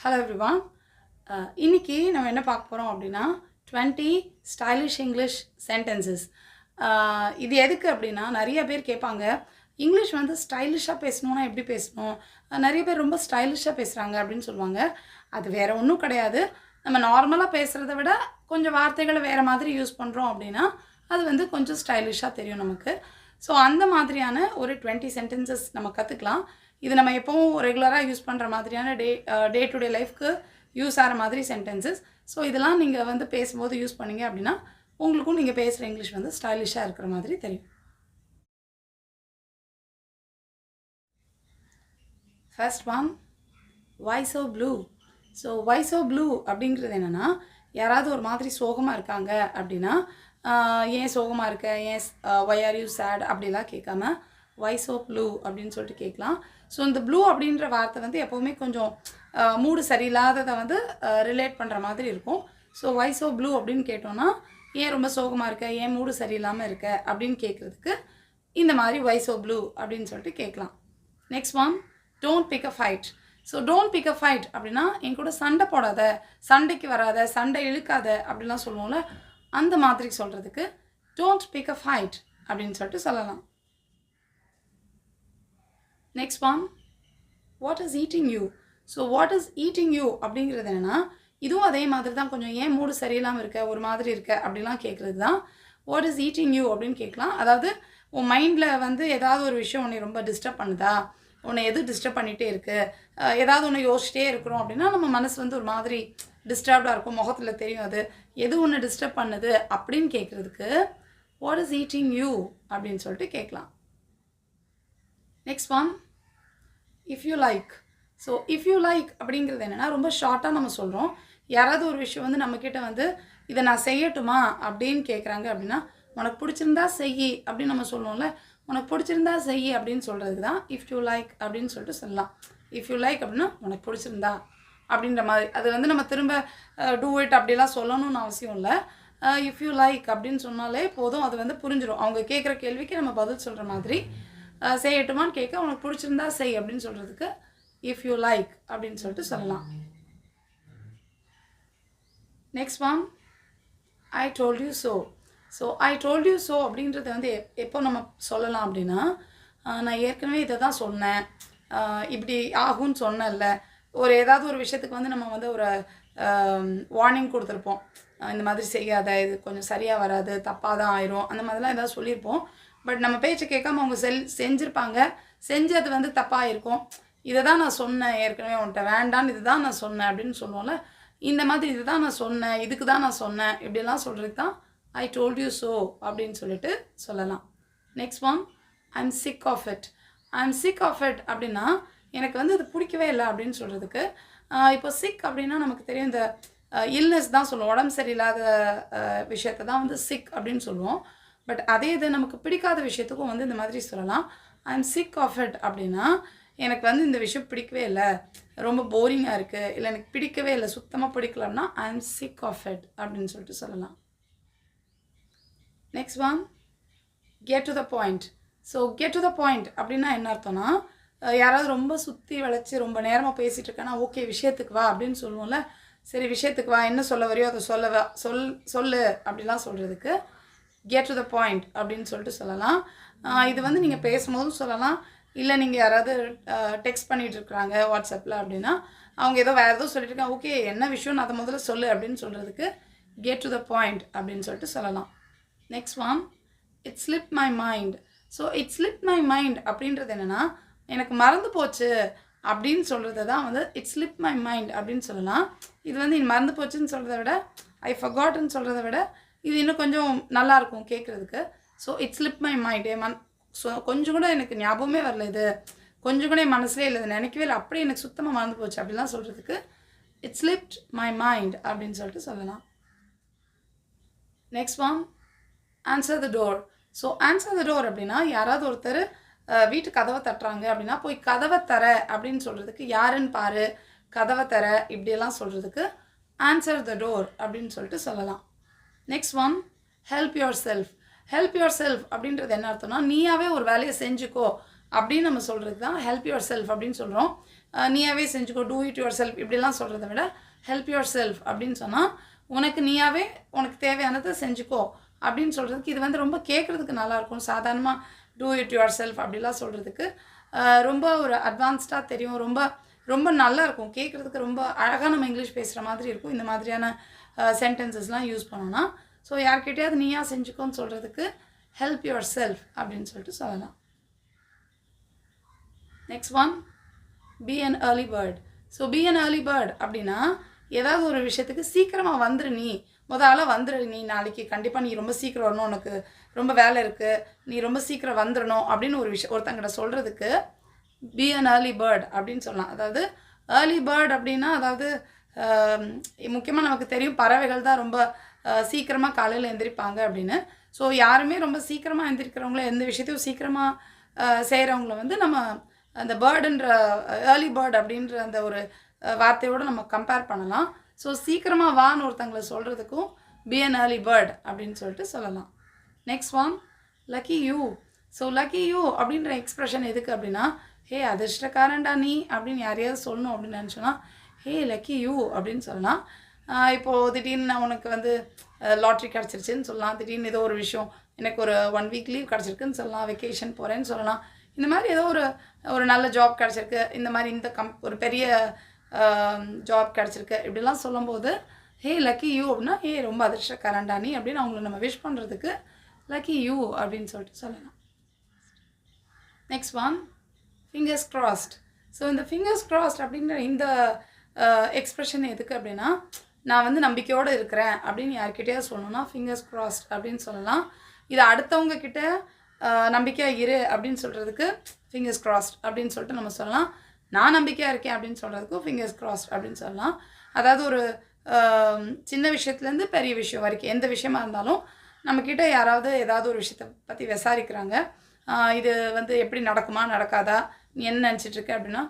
Hello everyone. இன்னைக்கு நம்ம என்ன பார்க்க போகிறோம் அப்படின்னா 20 ஸ்டைலிஷ் இங்கிலீஷ் சென்டென்சஸ். இது எதுக்கு அப்படின்னா நிறைய பேர் கேட்பாங்க, இங்கிலீஷ் வந்து ஸ்டைலிஷாக பேசணுன்னா எப்படி பேசணும், நிறைய பேர் ரொம்ப ஸ்டைலிஷாக பேசுகிறாங்க அப்படின்னு சொல்லுவாங்க. அது வேறு ஒன்றும் கிடையாது. நம்ம நார்மலாக பேசுகிறத விட கொஞ்சம் வார்த்தைகளை வேறு மாதிரி யூஸ் பண்ணுறோம் அப்படின்னா அது வந்து கொஞ்சம் ஸ்டைலிஷாக தெரியும் நமக்கு. ஸோ அந்த மாதிரியான ஒரு 20 சென்டென்சஸ் நம்ம கற்றுக்கலாம். இது நம்ம எப்போவும் ரெகுலராக யூஸ் பண்ணுற மாதிரியான டே டு டே லைஃப்க்கு யூஸ் ஆகிற மாதிரி சென்டென்சஸ். ஸோ இதெல்லாம் நீங்கள் வந்து பேசும்போது யூஸ் பண்ணிங்க அப்படின்னா உங்களுக்கும் நீங்கள் பேசுகிற இங்கிலீஷ் வந்து ஸ்டைலிஷாக இருக்கிற மாதிரி தெரியும். First one, why so blue. So why so blue அப்படிங்கிறது என்னென்னா, யாராவது ஒரு மாதிரி சோகமாக இருக்காங்க அப்படின்னா ஏன் சோகமாக இருக்க, ஏன் why are you sad அப்படிலாம் கேட்காம why so blue அப்படின்னு சொல்லிட்டு கேட்கலாம். ஸோ இந்த ப்ளூ அப்படின்ற வார்த்தை வந்து எப்போவுமே கொஞ்சம் மூடு சரியில்லாததை வந்து ரிலேட் பண்ணுற மாதிரி இருக்கும். ஸோ why so blue அப்படின்னு கேட்டோன்னா, ஏன் ரொம்ப சோகமாக இருக்க, ஏன் மூடு சரியில்லாமல் இருக்க அப்படின்னு கேட்குறதுக்கு இந்த மாதிரி why so blue அப்படின்னு சொல்லிட்டு கேட்கலாம். Next one, don't pick a fight. So don't pick a fight அப்படின்னா என் கூட சண்டை போடாத, சண்டைக்கு வராத, சண்டை இழுக்காத அப்படிலாம் சொல்லுவோம்ல, அந்த மாதிரி சொல்கிறதுக்கு don't pick a fight அப்படின்னு சொல்லிட்டு சொல்லலாம். Next one, what is eating you. So what is eating you அப்படிங்கிறது என்னென்னா, இதுவும் அதே மாதிரி தான், கொஞ்சம் ஏன் மூடு சரியில்லாமல் இருக்க, ஒரு மாதிரி இருக்க அப்படிலாம் கேட்குறது தான் வாட் இஸ் ஈட்டிங் யூ அப்படின்னு கேட்கலாம். அதாவது உன் மைண்டில் வந்து ஏதாவது ஒரு விஷயம் உன்னை ரொம்ப டிஸ்டர்ப் பண்ணுதா, உன்னை எது டிஸ்டர்ப் பண்ணிகிட்டே இருக்குது, ஏதாவது ஒன்று யோசிச்சிட்டே இருக்கிறோம் அப்படின்னா நம்ம மனசு வந்து ஒரு மாதிரி டிஸ்டர்ப்டாக இருக்கும், முகத்தில் தெரியும் அது எது ஒன்று டிஸ்டர்ப் பண்ணுது அப்படின்னு கேட்குறதுக்கு வாட் இஸ் ஈட்டிங் யூ அப்படின்னு சொல்லிட்டு கேட்கலாம். Next one, if you like. So if you like அப்படிங்கிறது என்னென்னா, ரொம்ப ஷார்ட்டாக நம்ம சொல்கிறோம். யாராவது ஒரு விஷயம் வந்து நம்மக்கிட்ட வந்து இதை நான் செய்யட்டுமா அப்படின்னு கேட்குறாங்க அப்படின்னா, உனக்கு பிடிச்சிருந்தா செய் அப்படின்னு நம்ம சொல்லுவோம்ல, உனக்கு பிடிச்சிருந்தா செய் அப்படின்னு சொல்கிறதுக்கு தான் இஃப் யூ லைக் அப்படின்னு சொல்லிட்டு சொல்லலாம். இஃப் யூ லைக் அப்படின்னா உனக்கு பிடிச்சிருந்தா அப்படின்ற மாதிரி. அது வந்து நம்ம திரும்ப டூ இட் அப்படிலாம் சொல்லணும்னு அவசியம் இல்லை. இஃப் யூ லைக் அப்படின்னு சொன்னாலே போதும், அது வந்து புரிஞ்சிடும். அவங்க கேட்குற கேள்விக்கு நம்ம பதில் சொல்கிற மாதிரி. செய்யட்டுமான்னு கேட்க உனக்கு பிடிச்சிருந்தா செய் அப்படின்னு சொல்கிறதுக்கு இஃப் யூ லைக் அப்படின்னு சொல்லிட்டு சொல்லலாம். Next one, I told you so. So I told you so அப்படின்றது வந்து எப்போ நம்ம சொல்லலாம் அப்படின்னா, நான் ஏற்கனவே இதை தான் சொன்னேன், இப்படி ஆகும்னு சொன்னேன்ல, ஒரு ஏதாவது ஒரு விஷயத்துக்கு வந்து நம்ம வந்து ஒரு வார்னிங் கொடுத்துருப்போம், இந்த மாதிரி செய்யாத, இது கொஞ்சம் சரியாக வராது, தப்பாக தான் ஆயிரும், அந்த மாதிரிலாம் ஏதாவது சொல்லியிருப்போம். பட் நம்ம பேச்சை கேட்காம அவங்க செஞ்சுருப்பாங்க, செஞ்சு அது வந்து தப்பாக இருக்கும். இதை தான் நான் சொன்னேன் ஏற்கனவே உன்ட்ட, வேண்டான்னு இது தான் நான் சொன்னேன் அப்படின்னு சொல்லுவோம்ல, இந்த மாதிரி இது தான் நான் சொன்னேன், இதுக்கு தான் நான் சொன்னேன், இப்படிலாம் சொல்கிறது தான் ஐ டோல்ட் யூ ஸோ அப்படின்னு சொல்லிட்டு சொல்லலாம். Next one, I am sick of it. I am sick of it அப்படின்னா எனக்கு வந்து இது பிடிக்கவே இல்லை அப்படின்னு சொல்கிறதுக்கு. இப்போ சிக் அப்படின்னா நமக்கு தெரியும், இந்த இல்னஸ் தான் சொல்லுவோம், உடம்பு சரியில்லாத விஷயத்தை தான் வந்து சிக் அப்படின்னு சொல்லுவோம். பட் அதே இது நமக்கு பிடிக்காத விஷயத்துக்கும் வந்து இந்த மாதிரி சொல்லலாம். I am sick of it அப்படின்னா எனக்கு வந்து இந்த விஷயம் பிடிக்கவே இல்லை, ரொம்ப போரிங்காக இருக்குது, இல்லை எனக்கு பிடிக்கவே இல்லை, சுத்தமாக பிடிக்கலன்னா I am sick of it அப்படின்னு சொல்லிட்டு சொல்லலாம். Next one, get to the point. So get to the point அப்படின்னா என்ன அர்த்தம்னா, யாராவது ரொம்ப சுற்றி வளைச்சி ரொம்ப நேரமாக பேசிகிட்டு இருக்கேன்னா ஓகே விஷயத்துக்கு வா அப்படின்னு சொல்லுவோம்ல, சரி விஷயத்துக்கு வா, என்ன சொல்ல வரையோ அதை சொல்லு அப்படிலாம் சொல்கிறதுக்கு கெட் டு த பாயிண்ட் அப்படின்னு சொல்லிட்டு சொல்லலாம். இது வந்து நீங்கள் பேசும்போதும் சொல்லலாம், இல்லை நீங்கள் யாராவது டெக்ஸ்ட் பண்ணிகிட்டு இருக்கிறாங்க வாட்ஸ்அப்பில் அப்படின்னா, அவங்க ஏதோ வேறு ஏதோ சொல்லிட்டு இருக்காங்க, ஓகே என்ன விஷயம் அதை முதல்ல சொல்லு அப்படின்னு சொல்கிறதுக்கு கெட் டு த பாயிண்ட் அப்படின்னு சொல்லிட்டு சொல்லலாம். Next one, it slip my mind. So it slip my mind அப்படின்றது என்னென்னா, எனக்கு மறந்து போச்சு அப்படின்னு சொல்கிறது தான் வந்து இட் ஸ்லிப் மை மைண்ட் அப்படின்னு சொல்லலாம். இது வந்து மறந்து போச்சுன்னு சொல்கிறத விட, ஐ ஃபர்காட்னு சொல்கிறத விட இது இன்னும் கொஞ்சம் நல்லாயிருக்கும் கேட்குறதுக்கு. So it slip my mind, so கொஞ்சம் கூட எனக்கு ஞாபகமே வரல, இது கொஞ்சம் கூட என் மனசுலேயே இல்லை, இது நினைக்கவே இல்லை, அப்படியே எனக்கு சுத்தமாக மறந்து போச்சு அப்படிலாம் சொல்கிறதுக்கு இட் ஸ்லிப்ட் மை மைண்ட் அப்படின்னு சொல்லிட்டு சொல்லலாம். Next one, answer the door. So answer the door அப்படின்னா யாராவது ஒருத்தர் வீட்டு கதவை தட்டுறாங்க அப்படின்னா போய் கதவை தர அப்படின்னு சொல்கிறதுக்கு யாருன்னு பாரு, கதவை தர இப்படியெல்லாம் சொல்கிறதுக்கு ஆன்சர் த டோர் அப்படின்னு சொல்லிட்டு சொல்லலாம். Next one, help your self. Help your self அப்படின்றது என்ன அர்த்தம்னா, நீயாவே ஒரு வேலையை செஞ்சுக்கோ அப்படின்னு நம்ம சொல்கிறது தான் ஹெல்ப் யுவர் செல்ஃப் அப்படின்னு சொல்கிறோம். நீயாவே செஞ்சுக்கோ, டூ இட் யுவர் செல்ஃப் இப்படிலாம் சொல்கிறத விட ஹெல்ப் யுவர் செல்ஃப் அப்படின்னு சொன்னால் உனக்கு நீயாவே உனக்கு தேவையானதை செஞ்சுக்கோ அப்படின்னு சொல்கிறதுக்கு இது வந்து ரொம்ப கேட்குறதுக்கு நல்லாயிருக்கும். சாதாரணமாக டூ இட் யுவர் செல்ஃப் அப்படிலாம் சொல்கிறதுக்கு ரொம்ப ஒரு அட்வான்ஸ்டாக தெரியும். ரொம்ப ரொம்ப நல்லா இருக்கும் கேட்குறதுக்கு. ரொம்ப அழகாக நம்ம இங்கிலீஷ் பேசுகிற மாதிரி இருக்கும் இந்த மாதிரியான சென்டென்சஸ்லாம் யூஸ் பண்ணோன்னா. ஸோ யார்கிட்டையாவது நீயா செஞ்சுக்கோன்னு சொல்கிறதுக்கு ஹெல்ப் யுவர் செல்ஃப் அப்படின்னு சொல்லிட்டு சொல்லலாம். Next one, be an early bird. So be an early bird அப்படின்னா ஏதாவது ஒரு விஷயத்துக்கு சீக்கிரமாக வந்துரு, நீ வந்துரு, நீ நாளைக்கு கண்டிப்பாக நீ ரொம்ப சீக்கிரம் வரணும், உனக்கு ரொம்ப வேலை இருக்குது, நீ ரொம்ப சீக்கிரம் வந்துடணும் அப்படின்னு ஒரு விஷயம் ஒருத்தங்கிட்ட சொல்கிறதுக்கு பி அன் ஏர்லி பேர்ட் அப்படின்னு சொல்லலாம். அதாவது ஏர்லி பேர்ட் அப்படின்னா அதாவது முக்கியமாக நமக்கு தெரியும் பறவைகள் தான் ரொம்ப சீக்கிரமாக காலையில் எந்திரிப்பாங்க அப்படின்னு. ஸோ யாருமே ரொம்ப சீக்கிரமாக எந்திரிக்கிறவங்கள எந்த விஷயத்தையும் சீக்கிரமாக செய்கிறவங்கள வந்து நம்ம அந்த பேர்டுன்ற ஏர்லி பேர்ட் அப்படின்ற அந்த ஒரு வார்த்தையோடு நம்ம கம்பேர் பண்ணலாம். ஸோ சீக்கிரமாக வான்னு ஒருத்தங்களை சொல்கிறதுக்கும் பி அன் ஏர்லி பேர்ட் அப்படின்னு சொல்லிட்டு சொல்லலாம். Next one, lucky you. So lucky you அப்படின்ற எக்ஸ்ப்ரெஷன் எதுக்கு அப்படின்னா, ஹே அதிர்ஷ்டக்காரன்டா நீ அப்படின்னு யாரையாவது சொல்லணும் அப்படின்னு நினச்சோன்னா ஹே லக்கி யூ அப்படின்னு சொல்லலாம். இப்போது திடீர்னு உனக்கு வந்து லாட்ரி கிடச்சிருச்சுன்னு சொல்லலாம், திடீர்னு ஏதோ ஒரு விஷயம் எனக்கு ஒரு 1 வீக் லீவ் கிடச்சிருக்குன்னு சொல்லலாம், வெக்கேஷன் போகிறேன்னு சொல்லலாம், இந்த மாதிரி ஏதோ ஒரு நல்ல ஜாப் கிடச்சிருக்கு, இந்த மாதிரி இந்த ஒரு பெரிய ஜாப் கிடச்சிருக்கு இப்படிலாம் சொல்லும்போது ஹே லக்கி யூ அப்படின்னா ஹே ரொம்ப அதிர்ஷ்டக்காரன்டா நீ அப்படின்னு அவங்கள நம்ம விஷ் பண்ணுறதுக்கு லக்கி யூ அப்படின்னு சொல்லிட்டு சொல்லலாம். Next one, fingers crossed. So இந்த ஃபிங்கர்ஸ் கிராஸ்ட் அப்படிங்கிற இந்த எக்ஸ்ப்ரெஷன் எதுக்கு அப்படின்னா, நான் வந்து நம்பிக்கையோடு இருக்கிறேன் அப்படின்னு யார்கிட்டயாவது சொல்லணும்னா ஃபிங்கர்ஸ் கிராஸ்ட் அப்படின்னு சொல்லலாம். இதை அடுத்தவங்க கிட்ட நம்பிக்கையாக இரு அப்படின்னு சொல்கிறதுக்கு ஃபிங்கர்ஸ் கிராஸ்ட் அப்படின்னு சொல்லிட்டு நம்ம சொல்லலாம். நான் நம்பிக்கையாக இருக்கேன் அப்படின்னு சொல்கிறதுக்கும் ஃபிங்கர்ஸ் கிராஸ்ட் அப்படின்னு சொல்லலாம். அதாவது ஒரு சின்ன விஷயத்துலேருந்து பெரிய விஷயம் வரைக்கும் எந்த விஷயமா இருந்தாலும் நம்மக்கிட்ட யாராவது ஏதாவது ஒரு விஷயத்தை பற்றி விசாரிக்கிறாங்க, இது வந்து எப்படி நடக்குமா நடக்காதா நீ என்ன நினச்சிட்ருக்க அப்படின்னா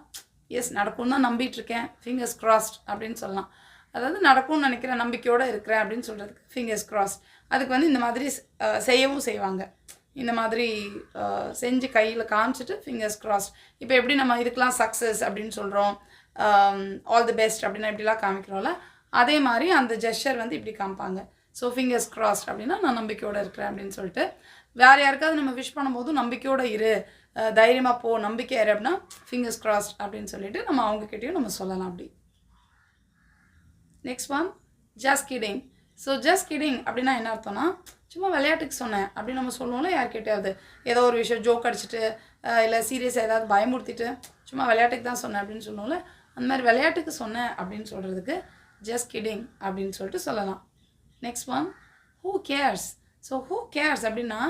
எஸ் நடக்கும்னு தான் நம்பிட்டுருக்கேன் ஃபிங்கர்ஸ் கிராஸ்ட் அப்படின்னு சொல்லலாம். அதாவது நடக்கும்னு நினைக்கிற நம்பிக்கையோடு இருக்கிறேன் அப்படின்னு சொல்கிறதுக்கு ஃபிங்கர்ஸ் கிராஸ்ட். அதுக்கு வந்து இந்த மாதிரி செய்யவும் செய்வாங்க, இந்த மாதிரி செஞ்சு கையில் காமிச்சிட்டு ஃபிங்கர்ஸ் கிராஸ்ட். இப்போ எப்படி நம்ம இதுக்கெலாம் சக்ஸஸ் அப்படின்னு சொல்கிறோம், ஆல் தி பெஸ்ட் அப்படின்னா இப்படிலாம் காமிக்கிறோம்ல, அதே மாதிரி அந்த ஜெஸ்டர் வந்து இப்படி காமிப்பாங்க. ஸோ ஃபிங்கர்ஸ் கிராஸ்ட் அப்படின்னா நான் நம்பிக்கையோடு இருக்கிறேன் அப்படின்னு சொல்லிட்டு. வேறு யாருக்காவது நம்ம விஷ் பண்ணும்போதும் நம்பிக்கையோடு இரு, தைரியமாக போ, நம்பிக்கை இரு அப்படின்னா ஃபிங்கர்ஸ் கிராஸ்ட் அப்படின்னு சொல்லிட்டு நம்ம அவங்கக்கிட்டையும் நம்ம சொல்லலாம் அப்படி. Next one, just kidding. So just kidding அப்படின்னா என்ன அர்த்தம்னா, சும்மா விளையாட்டுக்கு சொன்னேன் அப்படின்னு நம்ம சொல்லுவோம்ல யார்கிட்டையாவது ஏதோ ஒரு விஷயம் ஜோக் அடிச்சுட்டு இல்லை சீரியஸாக ஏதாவது பயமுறுத்திட்டு சும்மா விளையாட்டுக்கு தான் சொன்னேன் அப்படின்னு சொல்லுவோம்ல, அந்த மாதிரி விளையாட்டுக்கு சொன்னேன் அப்படின்னு சொல்கிறதுக்கு ஜஸ்ட் கிடிங் அப்படின்னு சொல்லிட்டு சொல்லலாம். Next one, who CARES. So who CARES அப்படின்னா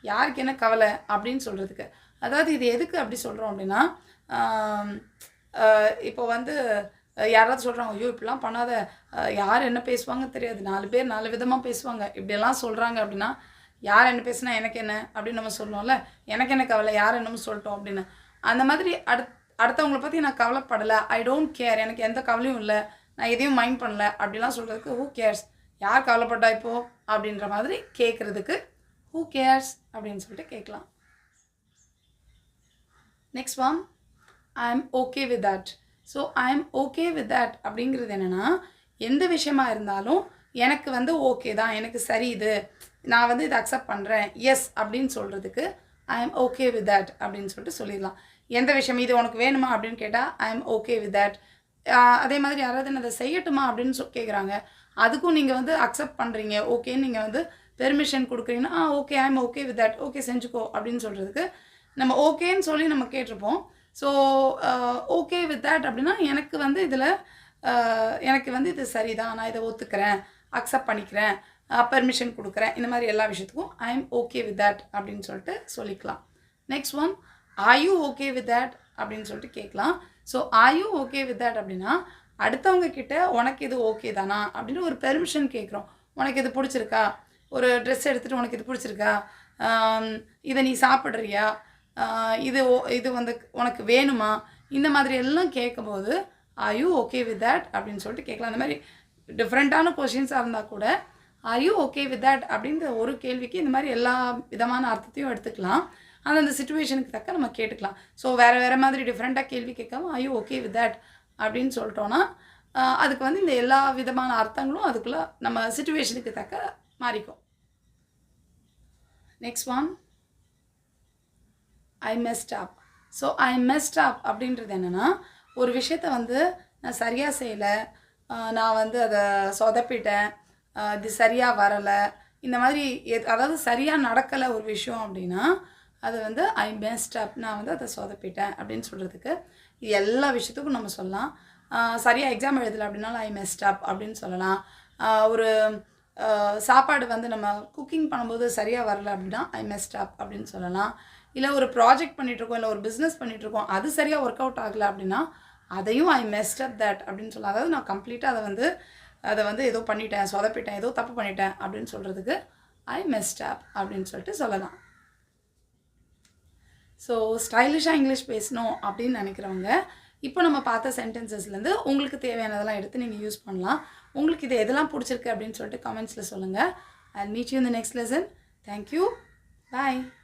யாருக்கு என்ன கவலை அப்படின்னு சொல்கிறதுக்கு. அதாவது இது எதுக்கு அப்படி சொல்கிறோம் அப்படின்னா, இப்போ வந்து யாராவது சொல்கிறாங்க ஐயோ இப்படிலாம் பண்ணாத, யார் என்ன பேசுவாங்க தெரியாது, 4 பேர் 4 விதமாக பேசுவாங்க, இப்படியெல்லாம் சொல்கிறாங்க அப்படின்னா யார் என்ன பேசுனா எனக்கு என்ன அப்படின்னு நம்ம சொல்லுவோம்ல, எனக்கு என்ன கவலை யார் என்னமோ சொல்லிட்டோம் அப்படின்னு. அந்த மாதிரி அடுத்தவங்களை பற்றி நான் கவலைப்படலை, ஐ டோன்ட் கேர், எனக்கு எந்த கவலையும் இல்லை, நான் எதையும் மைண்ட் பண்ணல அப்படிலாம் சொல்கிறதுக்கு ஹூ கேர்ஸ், யார் கவலைப்பட்டா இப்போது அப்படின்ற மாதிரி கேட்குறதுக்கு ஹூ கேர்ஸ் அப்படின்னு சொல்லிட்டு கேட்கலாம். Next one, I am okay with that. So I am okay with that அப்படிங்கிறது என்னென்னா, எந்த விஷயமா இருந்தாலும் எனக்கு வந்து ஓகே தான், எனக்கு சரி, இது நான் வந்து இதை அக்செப்ட் பண்ணுறேன் எஸ் அப்படின்னு சொல்கிறதுக்கு ஐ எம் ஓகே வித் தட் அப்படின்னு சொல்லிட்டு சொல்லிடலாம். எந்த விஷயம் இது உனக்கு வேணுமா அப்படின்னு கேட்டால் ஐ எம் ஓகே வித் தட். அதே மாதிரி யாராவது என்ன அதை செய்யட்டுமா அப்படின்னு கேட்குறாங்க, அதுக்கும் நீங்கள் வந்து அக்செப்ட் பண்ணுறீங்க, ஓகேன்னு நீங்கள் வந்து பெர்மிஷன் கொடுக்குறீங்கன்னா okay I am okay with that, okay செஞ்சுக்கோ அப்படின்னு சொல்கிறதுக்கு நம்ம ஓகேன்னு சொல்லி நம்ம கேட்டிருப்போம். ஸோ ஓகே வித் தட் அப்படின்னா எனக்கு வந்து இதில் எனக்கு வந்து இது சரிதான், நான் இதை ஒத்துக்கிறேன், அக்செப்ட் பண்ணிக்கிறேன், பெர்மிஷன் கொடுக்குறேன், இந்த மாதிரி எல்லா விஷயத்துக்கும் ஐ எம் ஓகே வித் தட் அப்படின்னு சொல்லிட்டு சொல்லிக்கலாம். Next one, are you okay with that அப்படின்னு சொல்லிட்டு கேட்கலாம். So are you okay with that அப்படின்னா அடுத்தவங்க கிட்ட உனக்கு இது ஓகே தானா அப்படின்னு ஒரு பெர்மிஷன் கேட்குறோம். உனக்கு இது பிடிச்சிருக்கா, ஒரு ட்ரெஸ் எடுத்துகிட்டு உனக்கு இது பிடிச்சிருக்கா, இதை நீ சாப்பிட்றியா, இது வந்து உனக்கு வேணுமா, இந்த மாதிரி எல்லாம் கேட்கும்போது are you okay with that அப்படின்னு சொல்லிட்டு கேட்கலாம். அந்த மாதிரி டிஃப்ரெண்ட்டான கொஷின்ஸாக இருந்தால் கூட are you okay with that அப்படின்ற ஒரு கேள்விக்கு இந்த மாதிரி எல்லா விதமான அர்த்தத்தையும் எடுத்துக்கலாம். அந்தந்த சிச்சுவேஷனுக்கு தக்க நம்ம கேட்டுக்கலாம். ஸோ வேறு மாதிரி டிஃப்ரெண்ட்டாக கேள்வி கேட்காம I you okay with that அப்படின்னு சொல்லிட்டோன்னா அதுக்கு வந்து இந்த எல்லா விதமான அர்த்தங்களும் அதுக்குள்ளே நம்ம சிச்சுவேஷனுக்கு தக்க மாறிக்கும். Next one, I messed up. So I messed up அப்படின்றது என்னென்னா, ஒரு விஷயத்த வந்து நான் சரியாக செய்யலை, நான் வந்து அதை சொதப்பிட்டேன், இது சரியாக வரலை, இந்த மாதிரி அதாவது சரியாக நடக்கலை ஒரு விஷயம் அப்படின்னா அது வந்து ஐ மெஸ்ட் அப், நான் வந்து அதை சொதப்பிட்டேன் அப்படின்னு சொல்கிறதுக்கு இது எல்லா விஷயத்துக்கும் நம்ம சொல்லலாம். சரியாக எக்ஸாம் எழுதலை அப்படின்னாலும் ஐ மெஸ்ட் அப் அப்படின்னு சொல்லலாம். ஒரு சாப்பாடு வந்து நம்ம குக்கிங் பண்ணும்போது சரியாக வரலை அப்படின்னா ஐ மெஸ்ட் அப் அப்படின்னு சொல்லலாம். இல்லை ஒரு ப்ராஜெக்ட் பண்ணிகிட்ருக்கோம், இல்லை ஒரு பிஸ்னஸ் பண்ணிகிட்ருக்கோம், அது சரியாக ஒர்க் அவுட் ஆகலை அப்படின்னா அதையும் ஐ மெஸ்ட் அப் தட் அப்படின்னு சொல்லலாம். அதாவது நான் கம்ப்ளீட்டாக அதை வந்து ஏதோ பண்ணிட்டேன், சொதப்பிட்டேன், ஏதோ தப்பு பண்ணிட்டேன் அப்படின்னு சொல்கிறதுக்கு ஐ மெஸ்ட் அப் அப்படின்னு சொல்லிட்டு சொல்லலாம். ஸோ ஸ்டைலிஷாக இங்கிலீஷ் பேசணும் அப்படின்னு நினைக்கிறவங்க இப்போ நம்ம பார்த்த சென்டென்சஸ்லேருந்து உங்களுக்கு தேவையானதெல்லாம் எடுத்து நீங்கள் யூஸ் பண்ணலாம். உங்களுக்கு இது எதெல்லாம் பிடிச்சிருக்கு அப்படின்னு சொல்லிட்டு கமெண்ட்ஸில் சொல்லுங்கள். I'll meet you in the next lesson. Thank you. Bye.